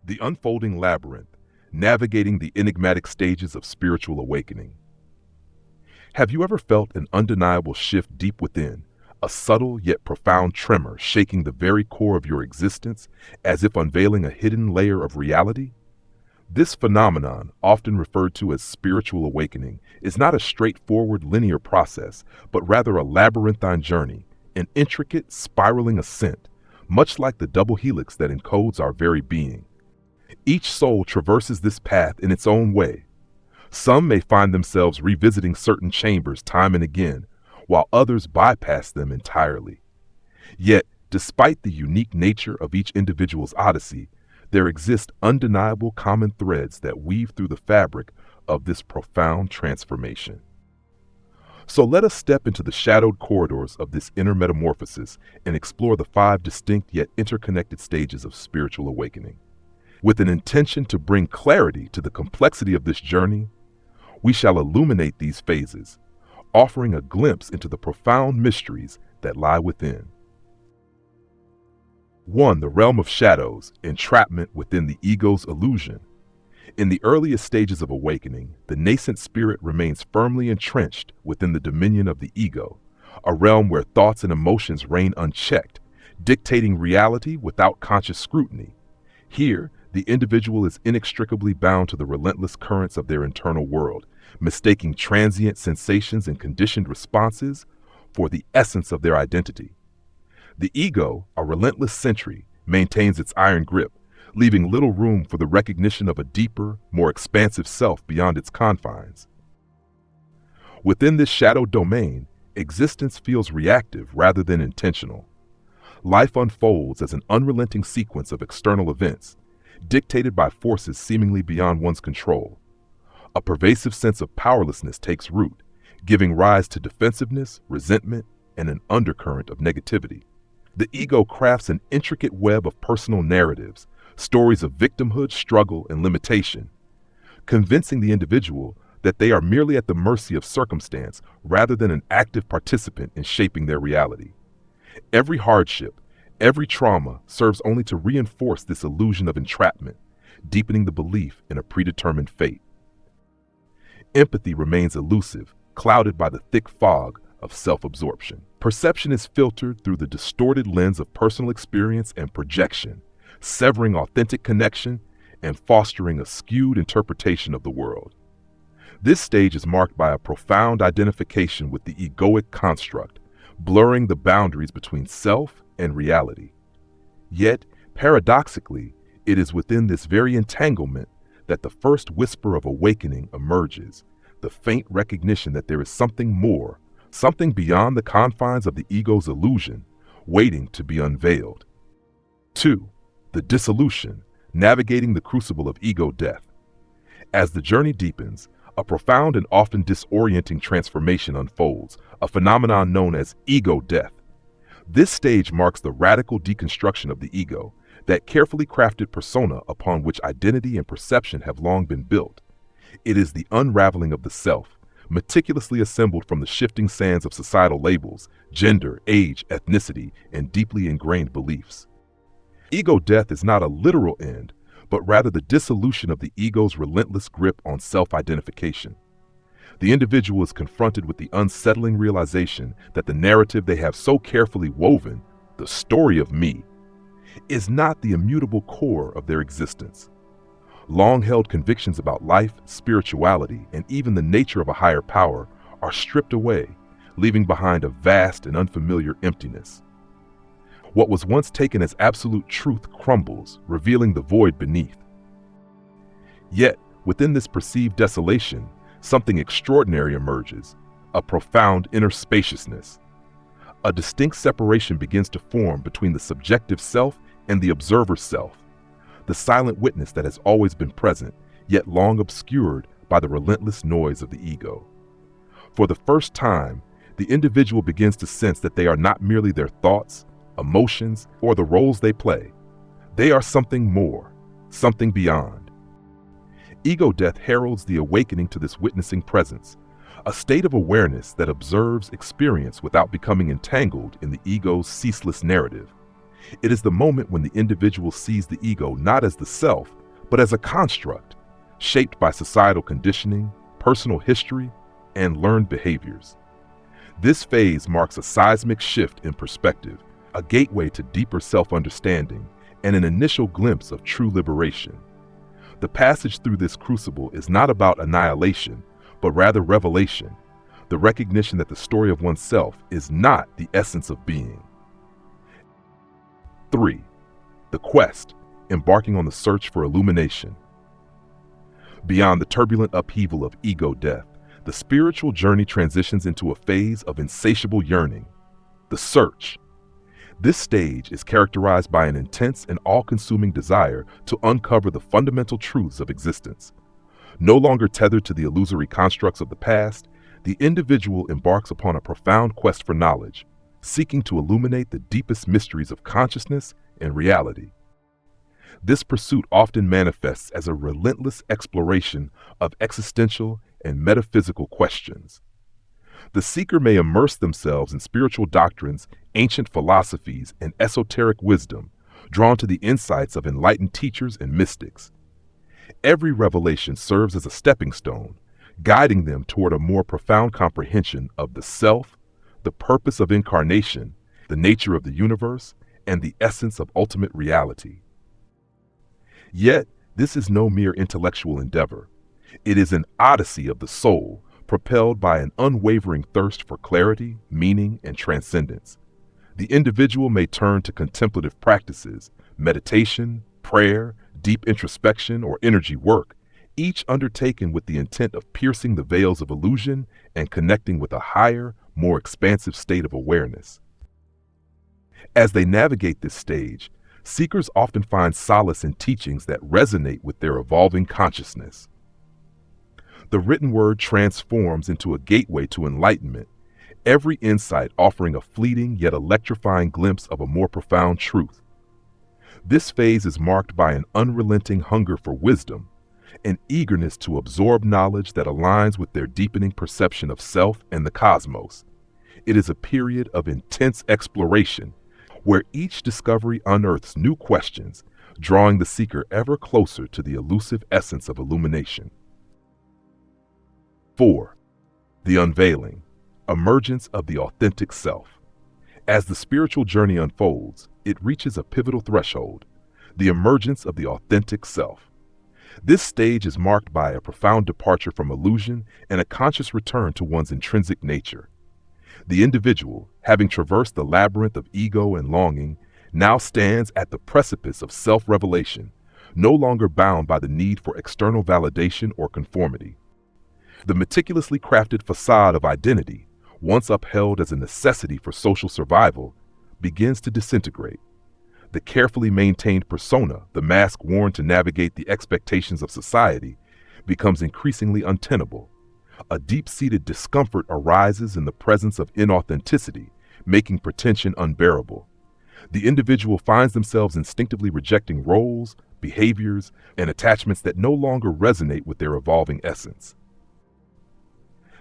The unfolding labyrinth, navigating the enigmatic stages of spiritual awakening. Have you ever felt an undeniable shift deep within, a subtle yet profound tremor shaking the very core of your existence, as if unveiling a hidden layer of reality? This phenomenon, often referred to as spiritual awakening, is not a straightforward linear process, but rather a labyrinthine journey, an intricate, spiraling ascent, much like the double helix that encodes our very being. Each soul traverses this path in its own way. Some may find themselves revisiting certain chambers time and again, while others bypass them entirely. Yet, despite the unique nature of each individual's odyssey, there exist undeniable common threads that weave through the fabric of this profound transformation. So let us step into the shadowed corridors of this inner metamorphosis and explore the 5 distinct yet interconnected stages of spiritual awakening. With an intention to bring clarity to the complexity of this journey, we shall illuminate these phases, offering a glimpse into the profound mysteries that lie within. 1. The realm of shadows, entrapment within the ego's illusion. In the earliest stages of awakening, the nascent spirit remains firmly entrenched within the dominion of the ego, a realm where thoughts and emotions reign unchecked, dictating reality without conscious scrutiny. Here, the individual is inextricably bound to the relentless currents of their internal world, mistaking transient sensations and conditioned responses for the essence of their identity. The ego, a relentless sentry, maintains its iron grip, leaving little room for the recognition of a deeper, more expansive self beyond its confines. Within this shadow domain, existence feels reactive rather than intentional. Life unfolds as an unrelenting sequence of external events, dictated by forces seemingly beyond one's control. A pervasive sense of powerlessness takes root, giving rise to defensiveness, resentment, and an undercurrent of negativity. The ego crafts an intricate web of personal narratives, stories of victimhood, struggle, and limitation, convincing the individual that they are merely at the mercy of circumstance rather than an active participant in shaping their reality. Every hardship, every trauma serves only to reinforce this illusion of entrapment, deepening the belief in a predetermined fate. Empathy remains elusive, clouded by the thick fog of self-absorption. Perception is filtered through the distorted lens of personal experience and projection, severing authentic connection and fostering a skewed interpretation of the world. This stage is marked by a profound identification with the egoic construct, blurring the boundaries between self and reality. Yet, paradoxically, it is within this very entanglement that the first whisper of awakening emerges, the faint recognition that there is something more, something beyond the confines of the ego's illusion, waiting to be unveiled. 2. The dissolution, navigating the crucible of ego death. As the journey deepens, a profound and often disorienting transformation unfolds, a phenomenon known as ego death. This stage marks the radical deconstruction of the ego, that carefully crafted persona upon which identity and perception have long been built. It is the unraveling of the self, meticulously assembled from the shifting sands of societal labels, gender, age, ethnicity, and deeply ingrained beliefs. Ego death is not a literal end, but rather the dissolution of the ego's relentless grip on self-identification. The individual is confronted with the unsettling realization that the narrative they have so carefully woven, the story of me, is not the immutable core of their existence. Long-held convictions about life, spirituality, and even the nature of a higher power are stripped away, leaving behind a vast and unfamiliar emptiness. What was once taken as absolute truth crumbles, revealing the void beneath. Yet, within this perceived desolation, something extraordinary emerges, a profound inner spaciousness. A distinct separation begins to form between the subjective self and the observer self, the silent witness that has always been present, yet long obscured by the relentless noise of the ego. For the first time, the individual begins to sense that they are not merely their thoughts, emotions, or the roles they play. They are something more, something beyond. Ego death heralds the awakening to this witnessing presence, a state of awareness that observes experience without becoming entangled in the ego's ceaseless narrative. It is the moment when the individual sees the ego not as the self, but as a construct, shaped by societal conditioning, personal history, and learned behaviors. This phase marks a seismic shift in perspective, a gateway to deeper self-understanding, and an initial glimpse of true liberation. The passage through this crucible is not about annihilation, but rather revelation, the recognition that the story of oneself is not the essence of being. 3. The quest, embarking on the search for illumination. Beyond the turbulent upheaval of ego death, the spiritual journey transitions into a phase of insatiable yearning, the search. This stage is characterized by an intense and all-consuming desire to uncover the fundamental truths of existence. No longer tethered to the illusory constructs of the past, the individual embarks upon a profound quest for knowledge, seeking to illuminate the deepest mysteries of consciousness and reality. This pursuit often manifests as a relentless exploration of existential and metaphysical questions. The seeker may immerse themselves in spiritual doctrines, ancient philosophies, and esoteric wisdom, drawn to the insights of enlightened teachers and mystics. Every revelation serves as a stepping stone, guiding them toward a more profound comprehension of the self, the purpose of incarnation, the nature of the universe, and the essence of ultimate reality. Yet, this is no mere intellectual endeavor. It is an odyssey of the soul, propelled by an unwavering thirst for clarity, meaning, and transcendence. The individual may turn to contemplative practices, meditation, prayer, deep introspection, or energy work, each undertaken with the intent of piercing the veils of illusion and connecting with a higher, more expansive state of awareness. As they navigate this stage, seekers often find solace in teachings that resonate with their evolving consciousness. The written word transforms into a gateway to enlightenment, every insight offering a fleeting yet electrifying glimpse of a more profound truth. This phase is marked by an unrelenting hunger for wisdom, an eagerness to absorb knowledge that aligns with their deepening perception of self and the cosmos. It is a period of intense exploration, where each discovery unearths new questions, drawing the seeker ever closer to the elusive essence of illumination. 4. The unveiling, emergence of the authentic self. As the spiritual journey unfolds, it reaches a pivotal threshold, the emergence of the authentic self. This stage is marked by a profound departure from illusion and a conscious return to one's intrinsic nature. The individual, having traversed the labyrinth of ego and longing, now stands at the precipice of self-revelation, no longer bound by the need for external validation or conformity. The meticulously crafted facade of identity, once upheld as a necessity for social survival, begins to disintegrate. The carefully maintained persona, the mask worn to navigate the expectations of society, becomes increasingly untenable. A deep-seated discomfort arises in the presence of inauthenticity, making pretension unbearable. The individual finds themselves instinctively rejecting roles, behaviors, and attachments that no longer resonate with their evolving essence.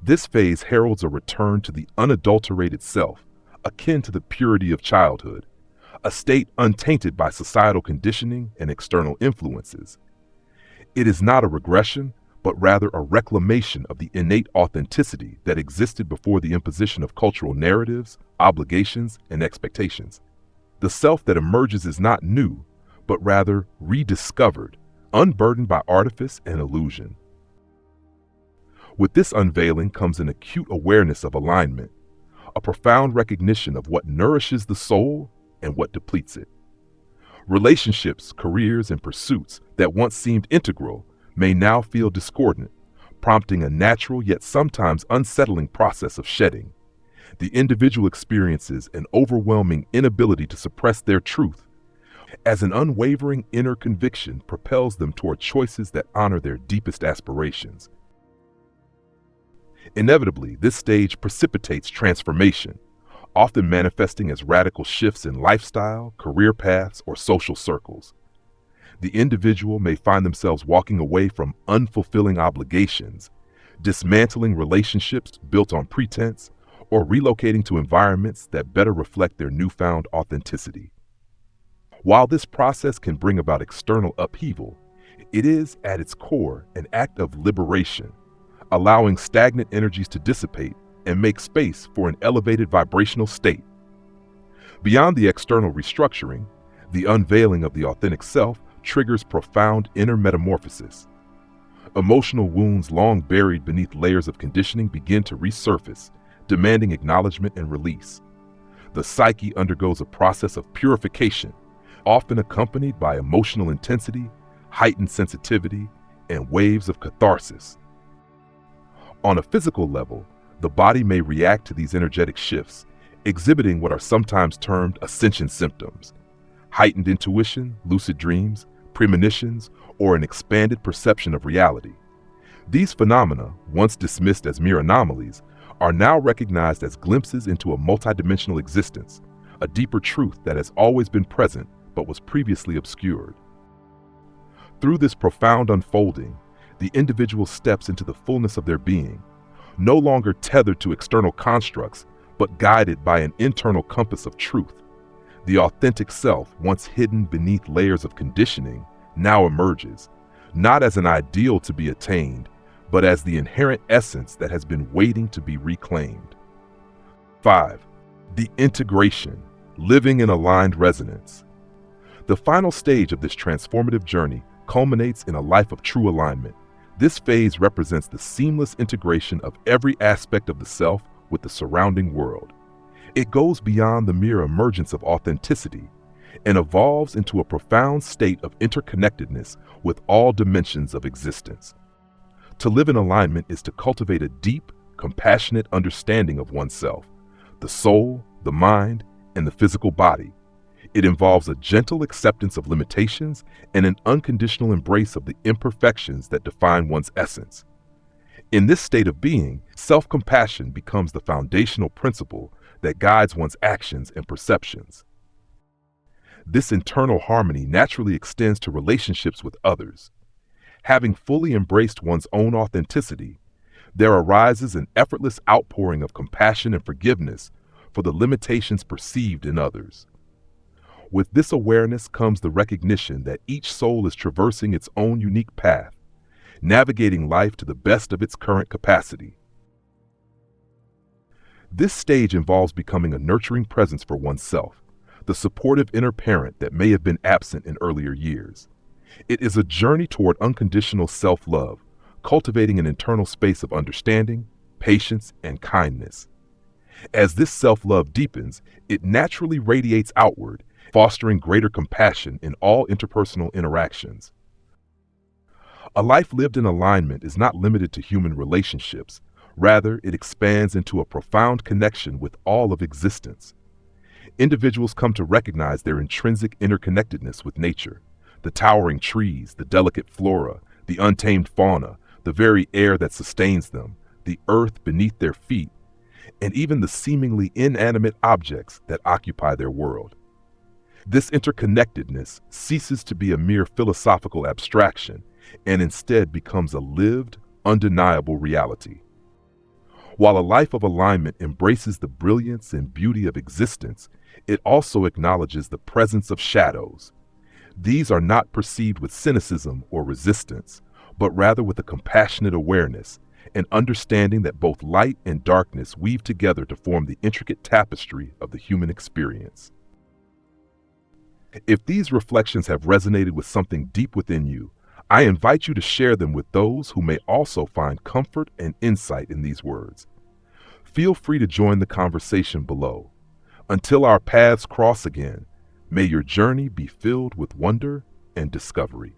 This phase heralds a return to the unadulterated self, akin to the purity of childhood, a state untainted by societal conditioning and external influences. It is not a regression, but rather a reclamation of the innate authenticity that existed before the imposition of cultural narratives, obligations, and expectations. The self that emerges is not new, but rather rediscovered, unburdened by artifice and illusion. With this unveiling comes an acute awareness of alignment, a profound recognition of what nourishes the soul and what depletes it. Relationships, careers, and pursuits that once seemed integral may now feel discordant, prompting a natural yet sometimes unsettling process of shedding. The individual experiences an overwhelming inability to suppress their truth, as an unwavering inner conviction propels them toward choices that honor their deepest aspirations. Inevitably, this stage precipitates transformation, often manifesting as radical shifts in lifestyle, career paths, or social circles. The individual may find themselves walking away from unfulfilling obligations, dismantling relationships built on pretense, or relocating to environments that better reflect their newfound authenticity. While this process can bring about external upheaval, it is, at its core, an act of liberation, allowing stagnant energies to dissipate and make space for an elevated vibrational state. Beyond the external restructuring, the unveiling of the authentic self triggers profound inner metamorphosis. Emotional wounds long buried beneath layers of conditioning begin to resurface, demanding acknowledgement and release. The psyche undergoes a process of purification, often accompanied by emotional intensity, heightened sensitivity, and waves of catharsis. On a physical level, the body may react to these energetic shifts, exhibiting what are sometimes termed ascension symptoms: heightened intuition, lucid dreams, premonitions, or an expanded perception of reality. These phenomena, once dismissed as mere anomalies, are now recognized as glimpses into a multidimensional existence, a deeper truth that has always been present but was previously obscured. Through this profound unfolding, the individual steps into the fullness of their being, no longer tethered to external constructs, but guided by an internal compass of truth. The authentic self, once hidden beneath layers of conditioning, now emerges, not as an ideal to be attained, but as the inherent essence that has been waiting to be reclaimed. 5. The integration, living in aligned resonance. The final stage of this transformative journey culminates in a life of true alignment. This phase represents the seamless integration of every aspect of the self with the surrounding world. It goes beyond the mere emergence of authenticity and evolves into a profound state of interconnectedness with all dimensions of existence. To live in alignment is to cultivate a deep, compassionate understanding of oneself, the soul, the mind, and the physical body. It involves a gentle acceptance of limitations and an unconditional embrace of the imperfections that define one's essence. In this state of being, self-compassion becomes the foundational principle that guides one's actions and perceptions. This internal harmony naturally extends to relationships with others. Having fully embraced one's own authenticity, there arises an effortless outpouring of compassion and forgiveness for the limitations perceived in others. With this awareness comes the recognition that each soul is traversing its own unique path, navigating life to the best of its current capacity. This stage involves becoming a nurturing presence for oneself, the supportive inner parent that may have been absent in earlier years. It is a journey toward unconditional self-love, cultivating an internal space of understanding, patience, and kindness. As this self-love deepens, it naturally radiates outward, fostering greater compassion in all interpersonal interactions. A life lived in alignment is not limited to human relationships. Rather, it expands into a profound connection with all of existence. Individuals come to recognize their intrinsic interconnectedness with nature, the towering trees, the delicate flora, the untamed fauna, the very air that sustains them, the earth beneath their feet, and even the seemingly inanimate objects that occupy their world. This interconnectedness ceases to be a mere philosophical abstraction and instead becomes a lived, undeniable reality. While a life of alignment embraces the brilliance and beauty of existence, it also acknowledges the presence of shadows. These are not perceived with cynicism or resistance, but rather with a compassionate awareness, an understanding that both light and darkness weave together to form the intricate tapestry of the human experience. If these reflections have resonated with something deep within you, I invite you to share them with those who may also find comfort and insight in these words. Feel free to join the conversation below. Until our paths cross again, may your journey be filled with wonder and discovery.